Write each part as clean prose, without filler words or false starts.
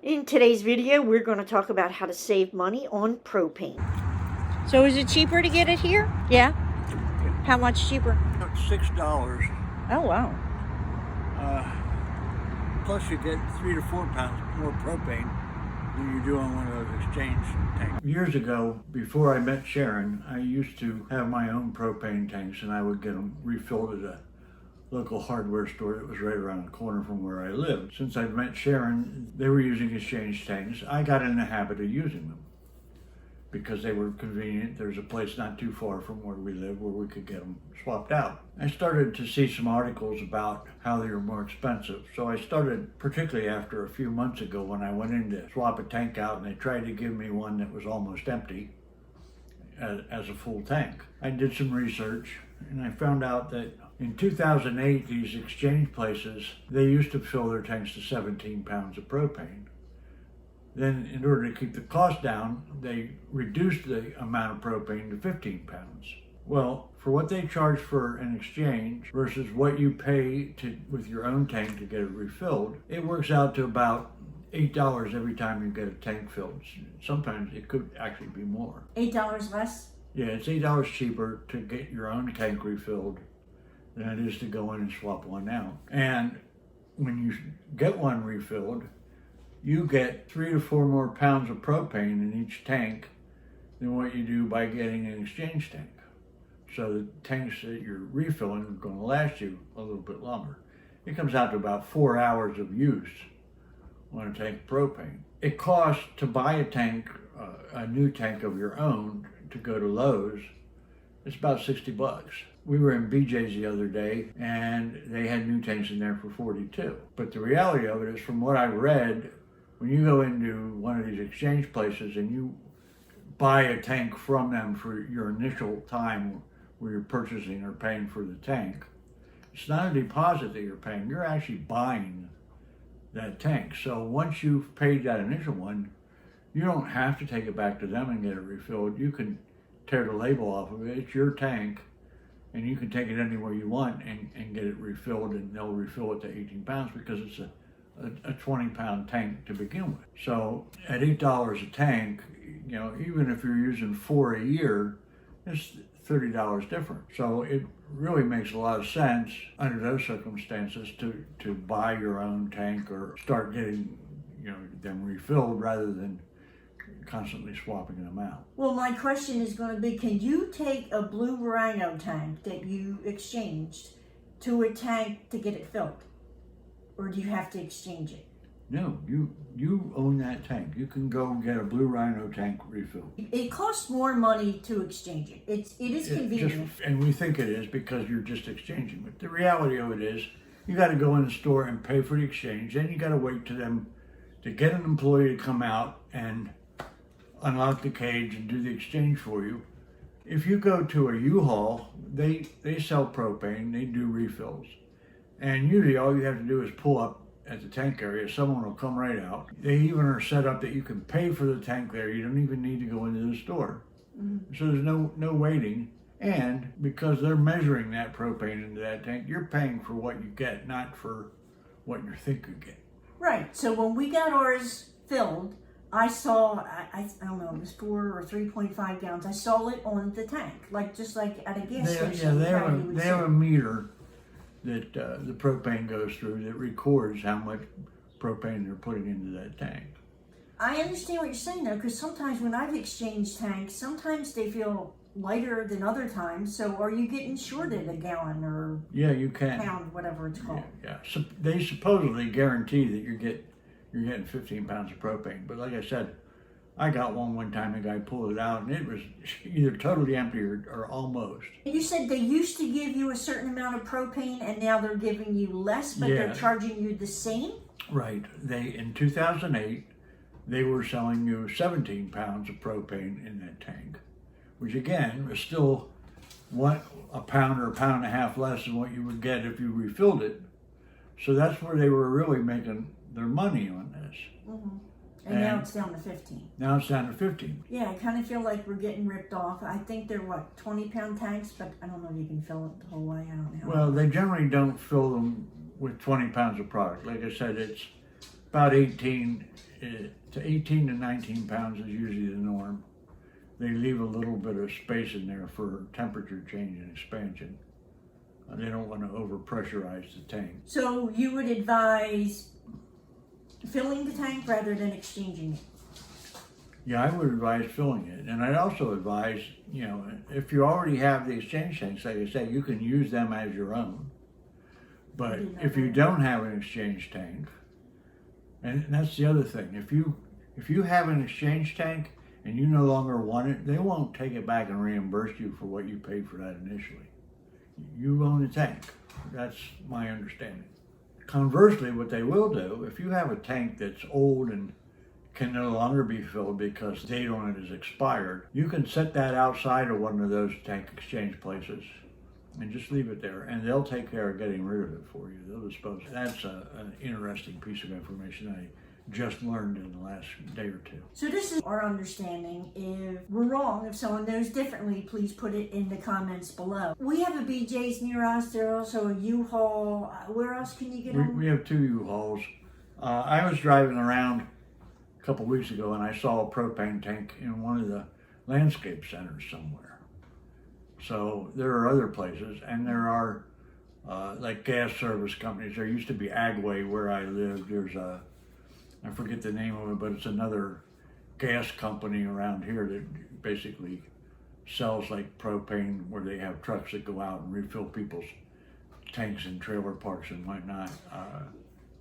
In today's video, we're going to talk about how to save money on propane. So is it cheaper to get it here? Yeah? How much cheaper? About $6. Oh, wow. Plus you get 3 to 4 pounds more propane than you do on one of those exchange tanks. Years ago, before I met Sharon, I used to have my own propane tanks, and I would get them refilled at a local hardware store that was right around the corner from where I lived. Since I met Sharon, they were using exchange tanks. I got in the habit of using them because they were convenient. There's a place not too far from where we live where we could get them swapped out. I started to see some articles about how they were more expensive. So I started, particularly after a few months ago when I went in to swap a tank out and they tried to give me one that was almost empty as a full tank. I did some research and I found out that in 2008, these exchange places, they used to fill their tanks to 17 pounds of propane. Then, in order to keep the cost down, they reduced the amount of propane to 15 pounds. Well, for what they charge for an exchange versus what you pay with your own tank to get it refilled, it works out to about $8 every time you get a tank filled. Sometimes it could actually be more. $8 less? Yeah, it's $8 cheaper to get your own tank refilled than it is to go in and swap one out. And when you get one refilled, you get 3 to 4 more pounds of propane in each tank than what you do by getting an exchange tank. So the tanks that you're refilling are going to last you a little bit longer. It comes out to about 4 hours of use on a tank of propane. It costs to buy a tank, a new tank of your own, to go to Lowe's. It's about $60. We were in BJ's the other day and they had new tanks in there for $42. But the reality of it is, from what I read, when you go into one of these exchange places and you buy a tank from them for your initial time where you're purchasing or paying for the tank, it's not a deposit that you're paying, you're actually buying that tank. So once you've paid that initial one, you don't have to take it back to them and get it refilled. You can tear the label off of it. It's your tank, and you can take it anywhere you want and get it refilled, and they'll refill it to 18 pounds because it's a 20-pound tank to begin with. So at $8 a tank, you know, even if you're using 4 a year, it's $30 different. So it really makes a lot of sense under those circumstances to buy your own tank or start getting, you know, them refilled rather than constantly swapping them out. Well, my question is going to be, can you take a Blue Rhino tank that you exchanged to a tank to get it filled? Or do you have to exchange it? No, you own that tank. You can go get a Blue Rhino tank refilled. It costs more money to exchange it. It is convenient. And we think it is because you're just exchanging. But the reality of it is, you got to go in the store and pay for the exchange. Then you got to wait to them to get an employee to come out and unlock the cage and do the exchange for you. If you go to a U-Haul, they sell propane, they do refills. And usually all you have to do is pull up at the tank area, someone will come right out. They even are set up that you can pay for the tank there. You don't even need to go into the store. Mm-hmm. So there's no waiting. And because they're measuring that propane into that tank, you're paying for what you get, not for what you think you get. Right. So when we got ours filled, I saw, I don't know, it was 4 or 3.5 gallons. I saw it on the tank, just like at a gas station. Yeah, they have a meter that the propane goes through that records how much propane they're putting into that tank. I understand what you're saying though, because sometimes when I've exchanged tanks, sometimes they feel lighter than other times. So are you getting shorted a gallon or you can pound, whatever it's called? Yeah. So they supposedly guarantee that you're getting 15 pounds of propane. But like I said, I got one time, a guy pulled it out and it was either totally empty or almost. You said they used to give you a certain amount of propane and now they're giving you less, but they're charging you the same? Right. In 2008, they were selling you 17 pounds of propane in that tank, which again was still a pound or a pound and a half less than what you would get if you refilled it. So that's where they were really making their money on this. Mm-hmm. And now it's down to 15. Now it's down to 15. Yeah, I kind of feel like we're getting ripped off. I think they're 20-pound tanks, but I don't know if you can fill it the whole way. I don't know. Well, they generally don't fill them with 20 pounds of product. Like I said, about 18 to 19 pounds is usually the norm. They leave a little bit of space in there for temperature change and expansion. They don't want to over pressurize the tank. So you would advise filling the tank rather than exchanging it? Yeah, I would advise filling it. And I'd also advise, you know, if you already have the exchange tanks, like I say, you can use them as your own. But if you don't have an exchange tank, and that's the other thing, if you have an exchange tank and you no longer want it, they won't take it back and reimburse you for what you paid for that initially. You own the tank. That's my understanding. Conversely, what they will do, if you have a tank that's old and can no longer be filled because the date on it is expired, you can set that outside of one of those tank exchange places and just leave it there, and they'll take care of getting rid of it for you. They'll dispose of it. That's an interesting piece of information I just learned in the last day or two. So this is our understanding. If we're wrong, if someone knows differently, please put it in the comments below. We have a BJ's near us. There's also a U-Haul. Where else can you get them? We have 2 U-Hauls. I was driving around a couple weeks ago and I saw a propane tank in one of the landscape centers somewhere. So there are other places, and there are like gas service companies. There used to be Agway where I lived. There's I forget the name of it, but it's another gas company around here that basically sells like propane, where they have trucks that go out and refill people's tanks in trailer parks and whatnot.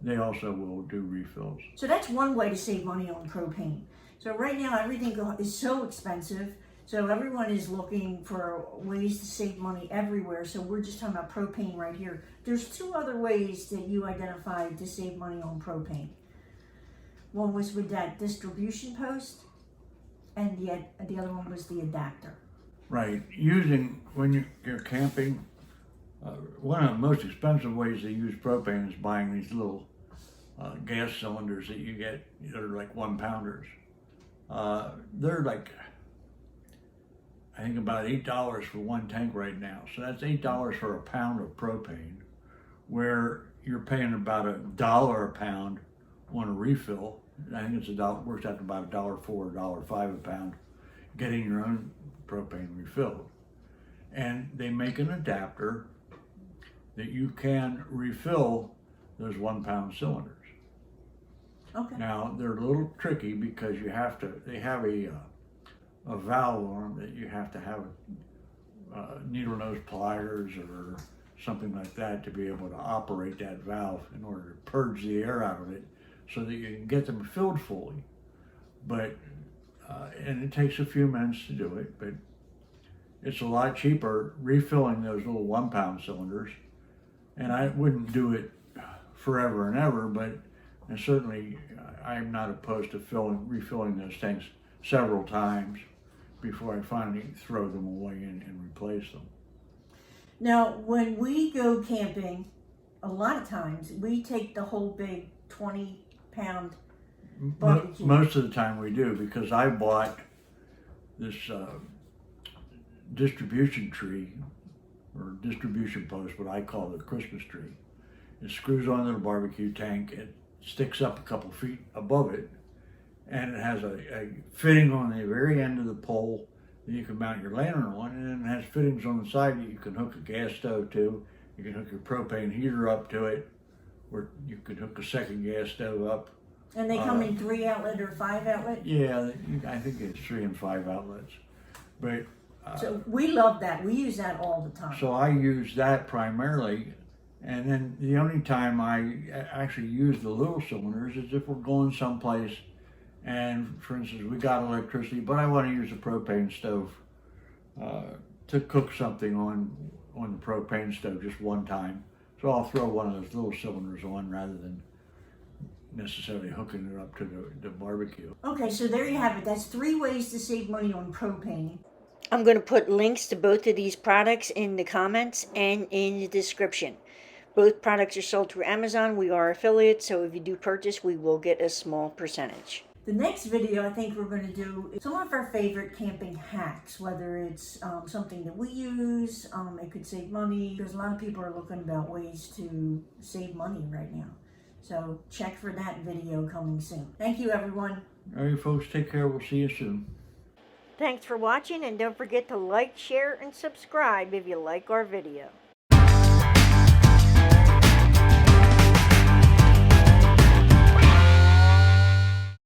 They also will do refills. So that's one way to save money on propane. So right now everything is so expensive. So everyone is looking for ways to save money everywhere. So we're just talking about propane right here. There's 2 other ways that you identified to save money on propane. One was with that distribution post, and the other one was the adapter. Right. Using, when you're camping, one of the most expensive ways to use propane is buying these little gas cylinders that you get. They're like 1-pounders. They're like, I think about $8 for 1 tank right now. So that's $8 for a pound of propane, where you're paying about $1 a pound on a refill. I think it's works out to about $1.04 or $1.05 a pound, getting your own propane refilled. And they make an adapter that you can refill those 1-pound cylinders. Okay. Now they're a little tricky because they have a valve on them that you have to have needle nose pliers or something like that to be able to operate that valve in order to purge the air out of it so that you can get them filled fully. But and it takes a few minutes to do it, but it's a lot cheaper refilling those little 1-pound cylinders. And I wouldn't do it forever and ever, but and certainly I'm not opposed to refilling those tanks several times before I finally throw them away and replace them. Now, when we go camping, a lot of times we take the whole big 20-pound barbecue. Most of the time we do, because I bought this distribution tree, or distribution post, what I call the Christmas tree. It screws onto the barbecue tank, it sticks up a couple feet above it, and it has a fitting on the very end of the pole that you can mount your lantern on, and then it has fittings on the side that you can hook a gas stove to. You can hook your propane heater up to it, or you could hook a second gas stove up. And they come in 3-outlet or 5-outlet? Yeah, I think it's 3 and 5 outlets. But so we love that. We use that all the time. So I use that primarily, and then the only time I actually use the little cylinders is if we're going someplace and, for instance, we got electricity, but I want to use a propane stove to cook something on the propane stove just one time. So I'll throw one of those little cylinders on rather than necessarily hooking it up to the barbecue. Okay, so there you have it. That's 3 ways to save money on propane. I'm going to put links to both of these products in the comments and in the description. Both products are sold through Amazon. We are affiliates, so if you do purchase, we will get a small percentage. The next video I think we're going to do is some of our favorite camping hacks, whether it's something that we use, it could save money, because a lot of people are looking about ways to save money right now. So check for that video coming soon. Thank you, everyone. All right, folks, take care. We'll see you soon. Thanks for watching, and don't forget to like, share, and subscribe if you like our video.